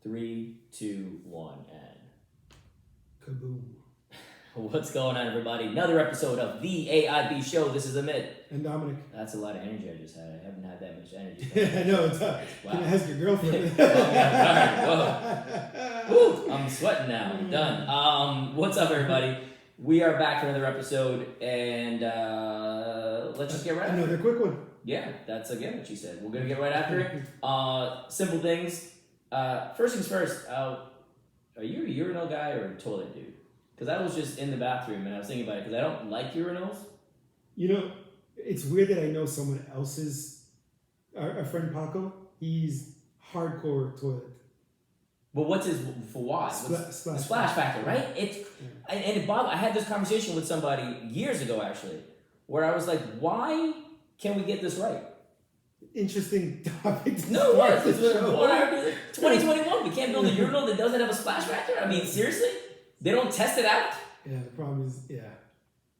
3, 2, 1, and kaboom. What's going on, everybody? Another episode of the AIB show. This is Amit. And Dominic. That's a lot of energy I just had. I haven't had that much energy. I know, it's up. Wow. Can I ask your girlfriend? Woo, I'm sweating now. I'm done. What's up, everybody? We are back for another episode, and let's just get right after it. Another quick one. Yeah, that's again what she said. We're gonna get right after it. Simple things. First things first. Are you a urinal guy or a toilet dude? Because I was just in the bathroom and I was thinking about it because I don't like urinals. You know, it's weird that I know someone else's. Our friend Paco, he's hardcore toilet. But what's his for why? Splash factor, right? It's and it bothered. I had this conversation with somebody years ago actually, where I was like, why can't we get this right? Interesting topic. No, what? 2021, we can't build a urinal that doesn't have a splash factor? I mean, seriously? They don't test it out? Yeah, the problem is,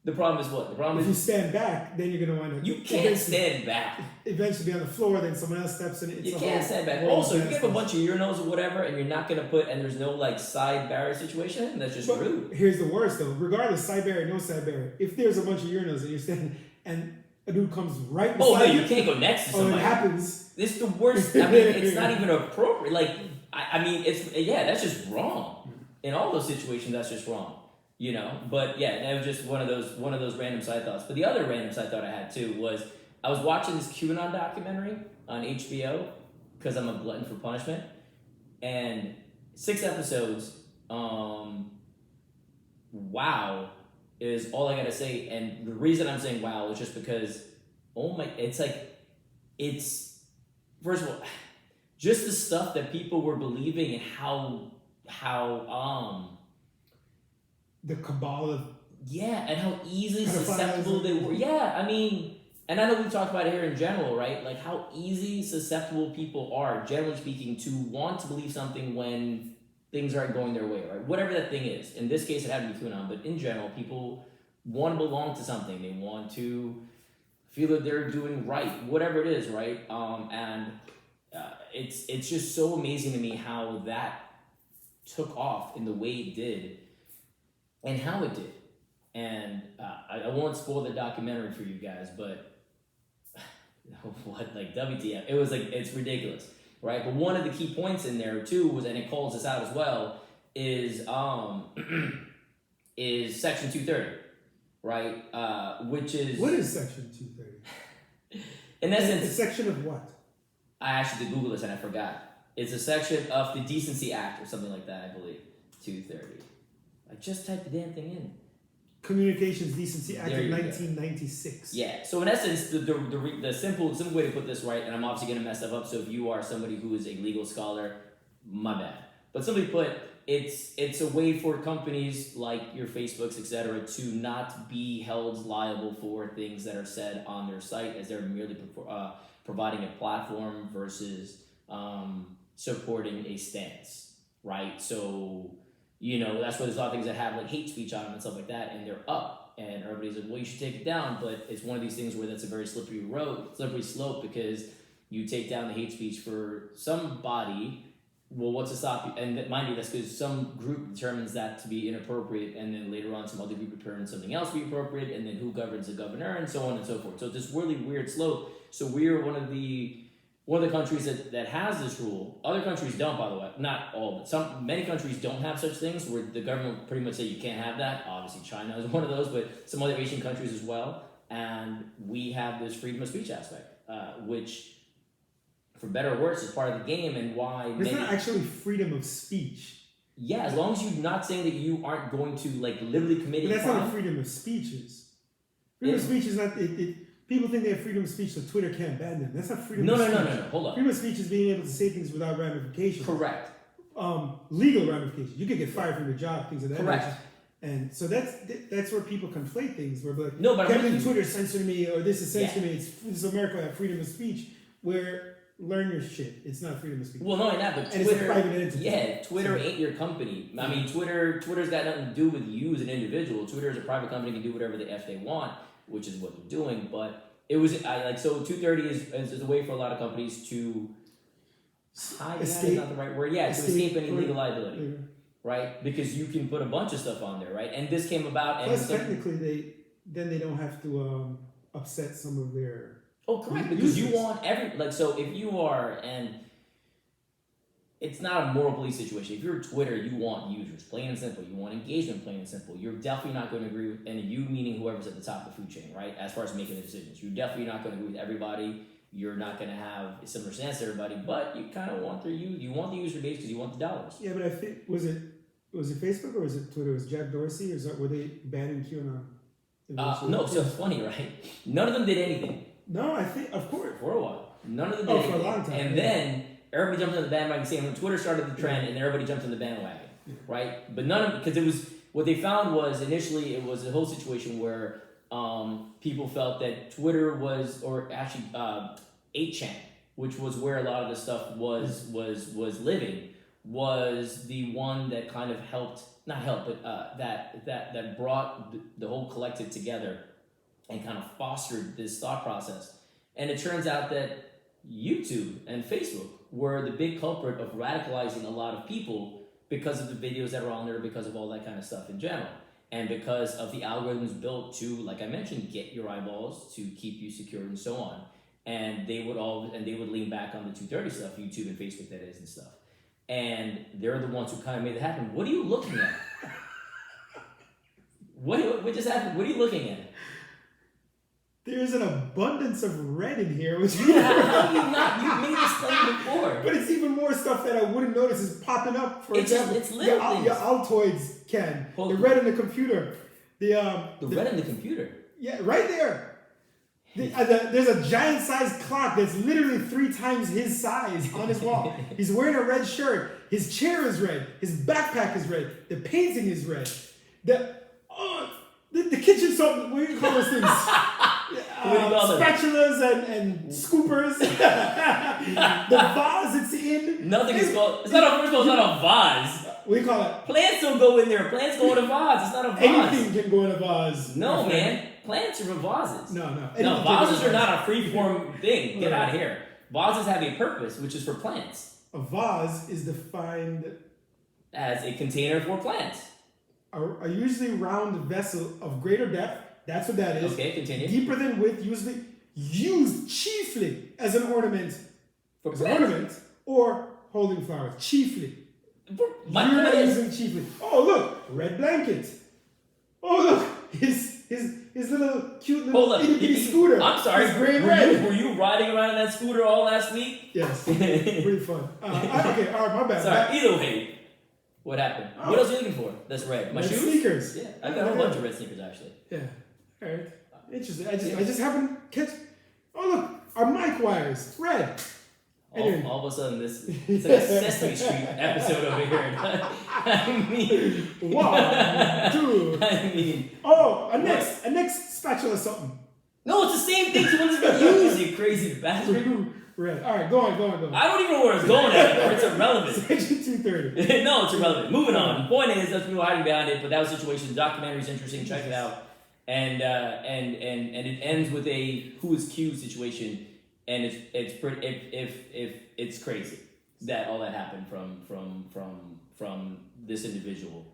The problem is what? The problem if is you stand back, then you're going to wind up... You can't stand back. Eventually be on the floor, then someone else steps in it. You can't stand back. Also, if you have a bunch of urinals or whatever, and you're not going to put, and there's no like side barrier situation, that's just rude. Here's the worst though. Regardless, side barrier, no side barrier. If there's a bunch of urinals and you're standing, and a dude comes right beside you can't go next to somebody. It happens. It's the worst. I mean, it's not even appropriate. Like, I mean, that's just wrong. In all those situations, that's just wrong. You know, but yeah, that was just one of those random side thoughts. But the other random side thought I had too was I was watching this QAnon documentary on HBO because I'm a glutton for punishment, and 6 episodes. Wow is all I gotta say, and the reason I'm saying wow is just because it's first of all just the stuff that people were believing and how the cabal of and how easily susceptible they were. Yeah, I mean, and I know we've talked about it here in general, right? Like how easy susceptible people are, generally speaking, to want to believe something when things aren't going their way, right? Whatever that thing is. In this case, it had to be QAnon, but in general, people want to belong to something. They want to feel that they're doing right, whatever it is, right? It's just so amazing to me how that took off in the way it did. And how it did. And I won't spoil the documentary for you guys, but what, like WTF? It was like, it's ridiculous, right? But one of the key points in there too was, and it calls this out as well, is Section 230, right? Which is... What is Section 230? In essence... A section of what? I actually did Google this and I forgot. It's a section of the Decency Act or something like that, I believe. 230. I just typed the damn thing in. Communications Decency Act of 1996. Yeah. So in essence, the simple way to put this, right, and I'm obviously going to mess stuff up, so if you are somebody who is a legal scholar, my bad. But somebody put, it's a way for companies like your Facebooks, etc., to not be held liable for things that are said on their site, as they're merely providing a platform versus supporting a stance, right? So... You know, that's where there's a lot of things that have like hate speech on them and stuff like that, and they're up, and everybody's like, well, you should take it down, but it's one of these things where that's a very slippery slope, because you take down the hate speech for somebody, well, what's to stop you? And mind you, that's because some group determines that to be inappropriate, and then later on some other group determines something else to be appropriate, and then who governs the governor, and so on and so forth. So it's this really weird slope. So we're one of the countries that has this rule. Other countries don't, by the way. Not all, but many countries don't have such things where the government pretty much say you can't have that. Obviously, China is one of those, but some other Asian countries as well. And we have this freedom of speech aspect, which, for better or worse, is part of the game, and why... It's not actually freedom of speech. Yeah, as long as you're not saying that you aren't going to, like, literally commit a crime. But that's not what freedom of speech is. Freedom of speech is not... People think they have freedom of speech, so Twitter can't ban them. That's not freedom of speech. No. Hold on. Freedom of speech is being able to say things without ramifications. Correct. Legal ramifications. You could get fired from your job, things of that Correct. nature. And so that's where people conflate things. Where like, no, but Kevin Twitter censored me, or this is censoring me. It's America, I have freedom of speech. Where learn your shit. It's not freedom of speech. Well, no, not. But and Twitter, it's a private entity. Yeah, Twitter ain't your company. I mean, Twitter's got nothing to do with you as an individual. Twitter is a private company, can do whatever the f they want, which is what they're doing. But it was so 230 is a way for a lot of companies to Hide behind is not the right word. Yeah, to escape any legal liability. Yeah. Right? Because you can put a bunch of stuff on there, right? And this came about. And plus, technically, they don't have to upset some of their. Oh, correct. Because you want so if you are, and it's not a moral police situation. If you're Twitter, you want users, plain and simple. You want engagement, plain and simple. You're definitely not going to agree with, and you meaning whoever's at the top of the food chain, right? As far as making the decisions, you're definitely not going to agree with everybody. You're not going to have a similar stance to everybody, but you kind of want you want the user base because you want the dollars. Yeah, but I think was it Facebook or was it Twitter? Was Jack Dorsey or were they banning QAnon? No, so it's funny, right? None of them did anything. No, I think of course for a while. None of them did anything. For a long time. And then everybody jumped on the bandwagon saying when Twitter started the trend, and everybody jumped on the bandwagon, right? But none of because it was what they found was initially it was a whole situation where people felt that Twitter was, or actually 8chan, which was where a lot of the stuff was living, was the one that kind of that brought the whole collective together and kind of fostered this thought process. And it turns out that YouTube and Facebook were the big culprit of radicalizing a lot of people because of the videos that were on there, because of all that kind of stuff in general. And because of the algorithms built to, like I mentioned, get your eyeballs, to keep you secure and so on. And they would lean back on the 230 stuff, YouTube and Facebook that is and stuff. And they're the ones who kind of made it happen. What are you looking at? What just happened? What are you looking at? There's an abundance of red in here. Which how do you not? You made this thing before. But it's even more stuff that I wouldn't notice is popping up. For example, it's little things. Your Altoids can. The red in the computer. The red in the computer? Yeah, right there. There's a giant sized clock that's literally 3 times his size on his wall. He's wearing a red shirt. His chair is red. His backpack is red. The painting is red. The kitchen soap, what do you call those things? Spatulas and scoopers. The vase it's in. Nothing is called. It's not a vase. What do you call it? Plants don't go in there. Plants go in a vase. It's not a vase. Anything can go in a vase. No, man. Plants are vases. No. No, vases are not a free-form thing. Get out of here. Vases have a purpose, which is for plants. A vase is defined as a container for plants. A usually round vessel of greater depth. That's what that is. Okay, continue. Deeper than width, usually used chiefly as an ornament. For as an ornament or holding flowers. Chiefly. My point is chiefly. Oh look, red blanket. Oh look, his little cute little itty scooter. I'm sorry. Gray and red. Were you riding around in that scooter all last week? Yes. Pretty fun. Okay, all right, my bad. Sorry. Either way. What happened? Oh. What else are you looking for? That's red. My shoes? Sneakers. Yeah, I got a whole bunch of red sneakers actually. Yeah. All right. Interesting. I just happened to catch. Oh look, our mic wires red. Anyway. All of a sudden, it's like a Sesame Street episode over here. I mean, 1, 2. I mean, a next spatula something. No, it's the same thing. The one's been used. You crazy bastard. Red. All right, go on. I don't even know where it's going anymore. It's irrelevant. Section 230. No, it's irrelevant. Moving on. The point is, that's people hiding behind it, but that was a situation. The documentary is interesting. Check it out. And it ends with a who is Q situation, and it's crazy that all that happened from this individual,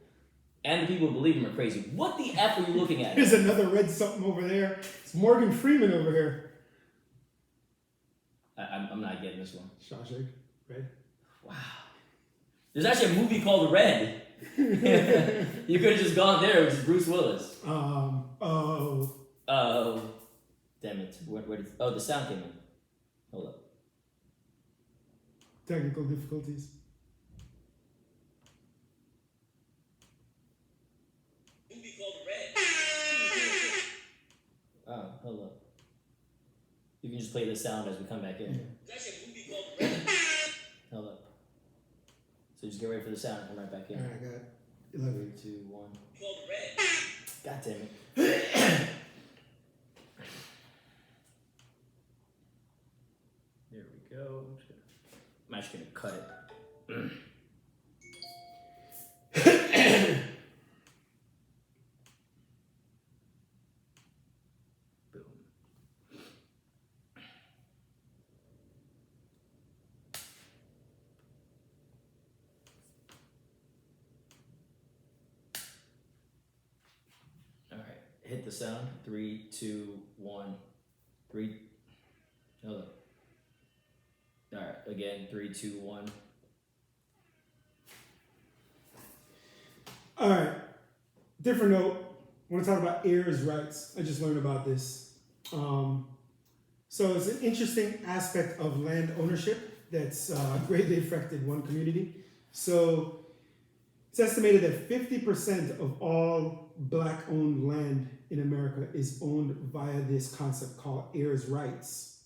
and the people who believe him are crazy. What the F are you looking at? There's another red something over there. It's Morgan Freeman over here. I'm not getting this one. Shawshank, Red. Wow. There's actually a movie called Red. You could have just gone there. It was Bruce Willis. Oh. Damn it. Where did? Oh, the sound came in. Hold up. Technical difficulties. Movie called Red. Oh, hold up. You can just play the sound as we come back in. There's actually a movie called Red. Hold up. So just get ready for the sound and come right back in. Alright, I got it. 11. 3, 2, 1. Called Red. God damn it. There we go. I'm actually gonna cut it. hit the sound. 3, 2, 1. 3. Hold on. All right, again. 3, 2, 1. All right. Different note. I want to talk about heirs rights. I just learned about this. So it's an interesting aspect of land ownership that's greatly affected one community. So it's estimated that 50% of all black-owned land in America is owned via this concept called heirs rights.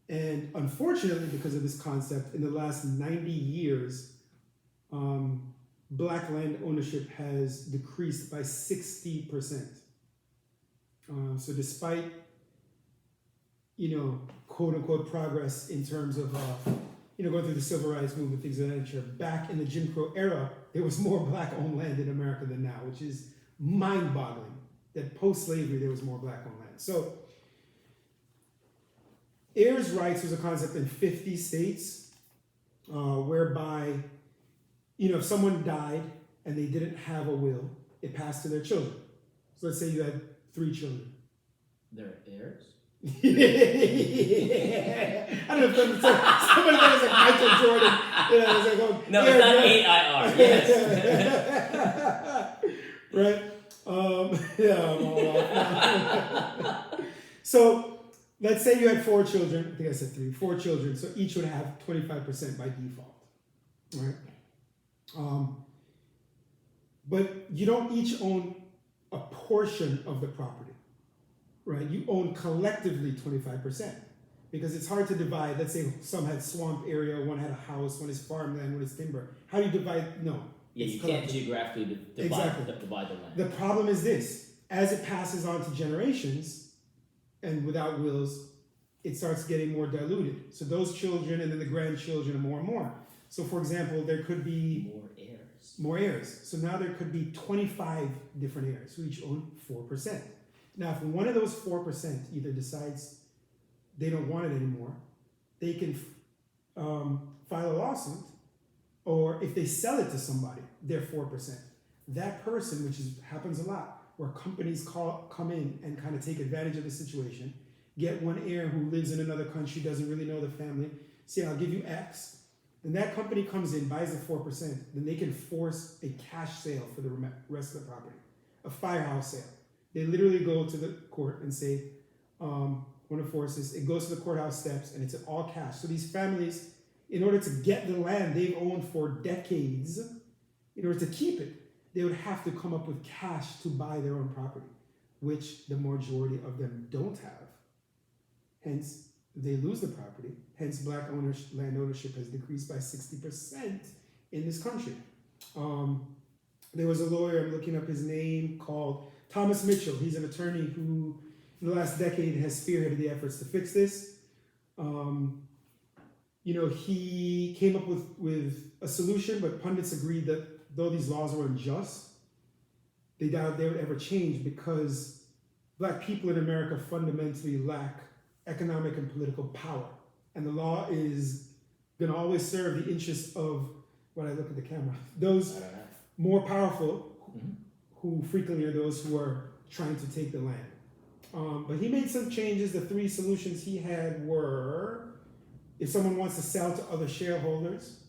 And unfortunately, because of this concept, in the last 90 years, black land ownership has decreased by 60%. So despite, quote unquote progress in terms of, going through the civil rights movement, things of that nature, back in the Jim Crow era, there was more black owned land in America than now, which is mind boggling that post slavery there was more black owned land. So heirs rights was a concept in 50 states whereby, if someone died and they didn't have a will, it passed to their children. So let's say you had 3 children. They're heirs? I don't know if somebody thought it was like Michael Jordan. It's like, no, it's not AIR. Yes. Right? So let's say you had 4 children. I think I said 3. 4 children. So each would have 25% by default. Right? But you don't each own a portion of the property. Right, you own collectively 25% because it's hard to divide. Let's say some had swamp area, one had a house, one is farmland, one is timber. How do you divide? No. Yeah, you can't geographically divide the land. The problem is this: as it passes on to generations, and without wills, it starts getting more diluted. So those children and then the grandchildren are more and more. So, for example, there could be more heirs. So now there could be 25 different heirs who each own 4%. Now, if one of those 4% either decides they don't want it anymore, they can file a lawsuit, or if they sell it to somebody, they're 4%. That person, which happens a lot, where companies come in and kind of take advantage of the situation, get one heir who lives in another country, doesn't really know the family, say, I'll give you X, and that company comes in, buys the 4%, then they can force a cash sale for the rest of the property, a firehouse sale. They literally go to the court and say, want to force this. It goes to the courthouse steps and it's all cash. So these families, in order to get the land they've owned for decades, in order to keep it, they would have to come up with cash to buy their own property, which the majority of them don't have. Hence, they lose the property. Hence, black land ownership has decreased by 60% in this country. There was a lawyer, I'm looking up his name, called Thomas Mitchell. He's an attorney who, in the last decade, has spearheaded the efforts to fix this. He came up with a solution, but pundits agreed that though these laws were unjust, they doubt they would ever change because black people in America fundamentally lack economic and political power. And the law is going to always serve the interests of, when I look at the camera, those more powerful, who frequently are those who are trying to take the land. But he made some changes. The 3 solutions he had were, if someone wants to sell to other shareholders,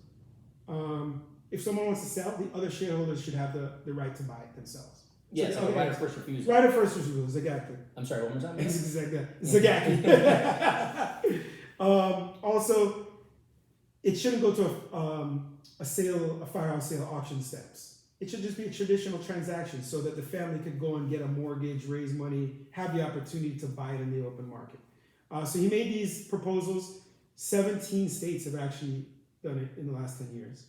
if someone wants to sell, the other shareholders should have the right to buy it themselves. Yeah, so right of first refusal. Right of first refusal, exactly. I'm sorry, one more time? Exactly. Also, it shouldn't go to a firehouse sale, auction steps. It should just be a traditional transaction so that the family could go and get a mortgage, raise money, have the opportunity to buy it in the open market. So he made these proposals. 17 states have actually done it in the last 10 years.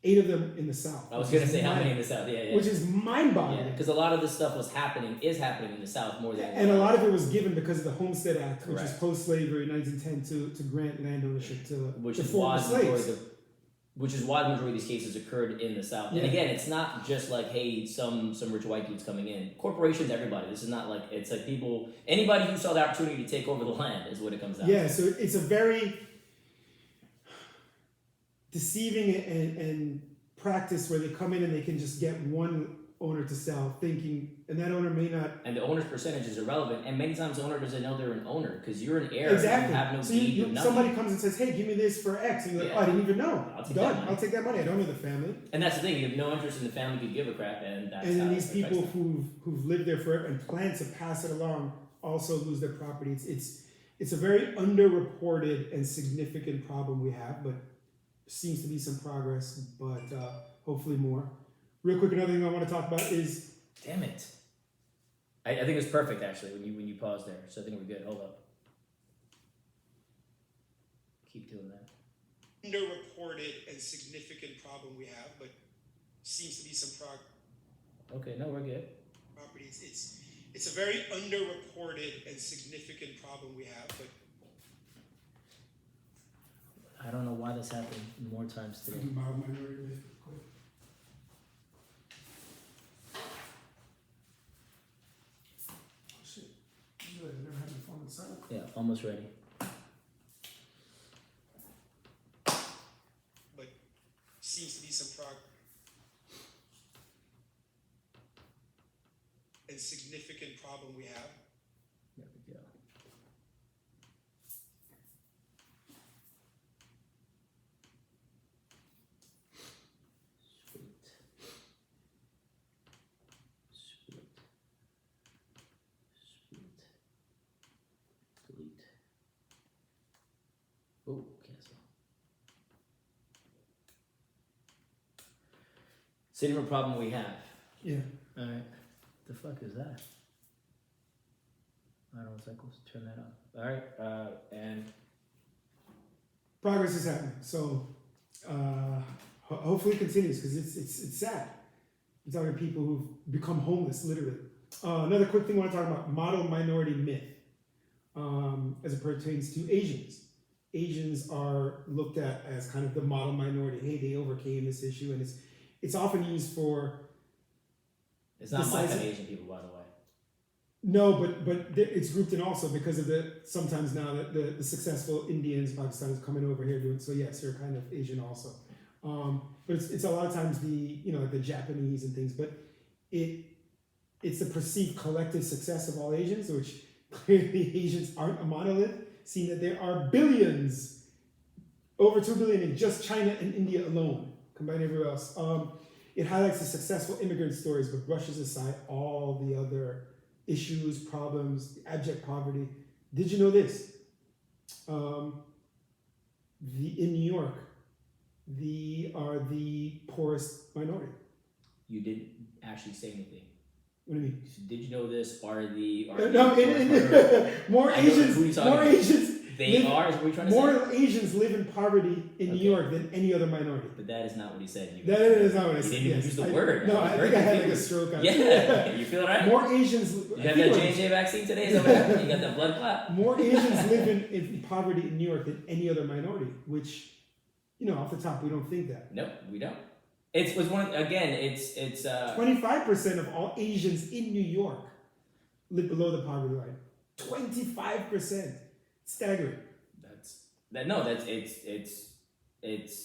8 of them in the South. I was going to say how many in the South, yeah. Which is mind-boggling. Because a lot of this stuff is happening in the South more than... And a lot of it was given because of the Homestead Act, Correct. which is post-slavery, 1910, to grant land ownership to former slaves. slaves. Which is why the majority of these cases occurred in the South. And again, it's not just like, hey, some rich white dude's coming in. Corporations, everybody. This is not like, it's like people, anybody who saw the opportunity to take over the land is what it comes down to. Yeah, so it's a very deceiving and practice where they come in and they can just get one owner to sell, thinking, and that owner may not. And the owner's percentage is irrelevant, and many times the owner doesn't know they're an owner because you're an heir. Exactly. You have no So deed, you nothing. somebody comes and says, "Hey, give me this for X," and you're like, "Oh, I didn't even know." I'll take Done. that money. I'll take that money. I don't know the family. And that's the thing. You have no interest in the family could give a crap, and that's And then how these it affects people them. who've lived there forever and plan to pass it along also lose their property. It's a very underreported and significant problem we have, but seems to be some progress, but hopefully more. Real quick, another thing I want to talk about is. Damn it. I think it was perfect actually when you paused there. So I think we're good. Hold up. Keep doing that. Underreported and significant problem we have, but seems to be some progress. Okay, no, we're good. Properties. It's a very underreported and significant problem we have, but I don't know why this happened more times today. Yeah, almost ready. But seems to be some progress and significant problem we have. There we go. Sweet. Sweet. Sweet. Delete. Oh, cancel. Same problem we have. Yeah. All right. The fuck is that? I don't know. Cycles. Turn that off. All right. And Progress is happening. So hopefully it continues because it's sad. I'm talking to people who've become homeless, literally. Another quick thing I want to talk about: model minority myth, as it pertains to Asians. Asians are looked at as kind of the model minority. Hey, they overcame this issue, and it's often used for. it's not my kind of Asian people, by the way. No, but it's grouped in also because of sometimes now the successful Indians, Pakistanis coming over here doing so. Yes, they're kind of Asian also, but it's a lot of times the Japanese and things. But it's the perceived collective success of all Asians, which clearly Asians aren't a monolith. Seeing that there are billions, over 2 billion in just China and India alone, combined everywhere else. It highlights the successful immigrant stories, but brushes aside all the other issues, problems, abject poverty. Did you know this? In New York, are the poorest minority. You didn't actually say anything. What do you mean? Did you know this? Are the more I know Asians? who you're talking More about. Asians. They are. Is what you're trying to say? More Asians live in poverty in New Okay. York than any other minority. But that is not what he said. That is not what I You said. didn't even Yes. use the word. No, was I very think I had like a confused. stroke. Yeah, you feel alright? More Asians. You have that J&J vaccine today? Is that what happened? You got that blood clot? More Asians live in poverty in New York than any other minority, which, off the top, we don't think that. Nope, we don't. It was one. Again, it's 25% of all Asians in New York live below the poverty line. 25%. Staggering. It's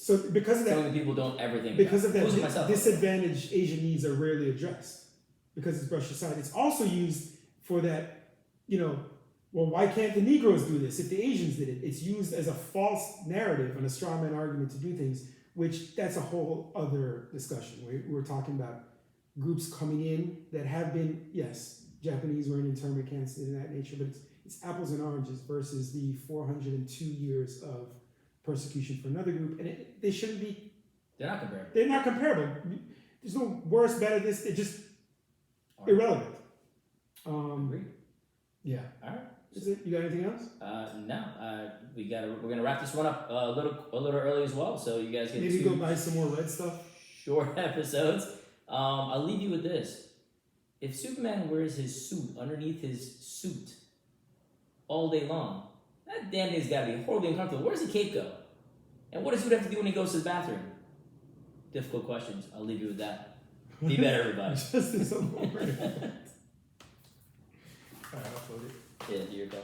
So because of that, something people don't ever think because about. of that, Myself. disadvantaged Asian needs are rarely addressed because it's brushed aside. It's also used for that, well, why can't the Negroes do this if the Asians did it? It's used as a false narrative and a straw man argument to do things, which that's a whole other discussion. We're talking about groups coming in that have been, yes, Japanese were in internment camps and that nature, but it's apples and oranges versus the 402 years of persecution for another group, and they shouldn't be. They're not comparable. They're not comparable. There's no worse, better. They're just irrelevant. Agree. Yeah. All right. Is it? You got anything else? No. We're gonna wrap this one up a little early as well, so you guys get Maybe two go buy some more red stuff. short episodes. I'll leave you with this: if Superman wears his suit underneath his suit all day long, that damn thing's gotta be horribly uncomfortable. Where does the cape go? And what does he have to do when he goes to the bathroom? Difficult questions. I'll leave you with that. Be better, everybody. Justice of Alright, I'll upload it. Yeah, here you go.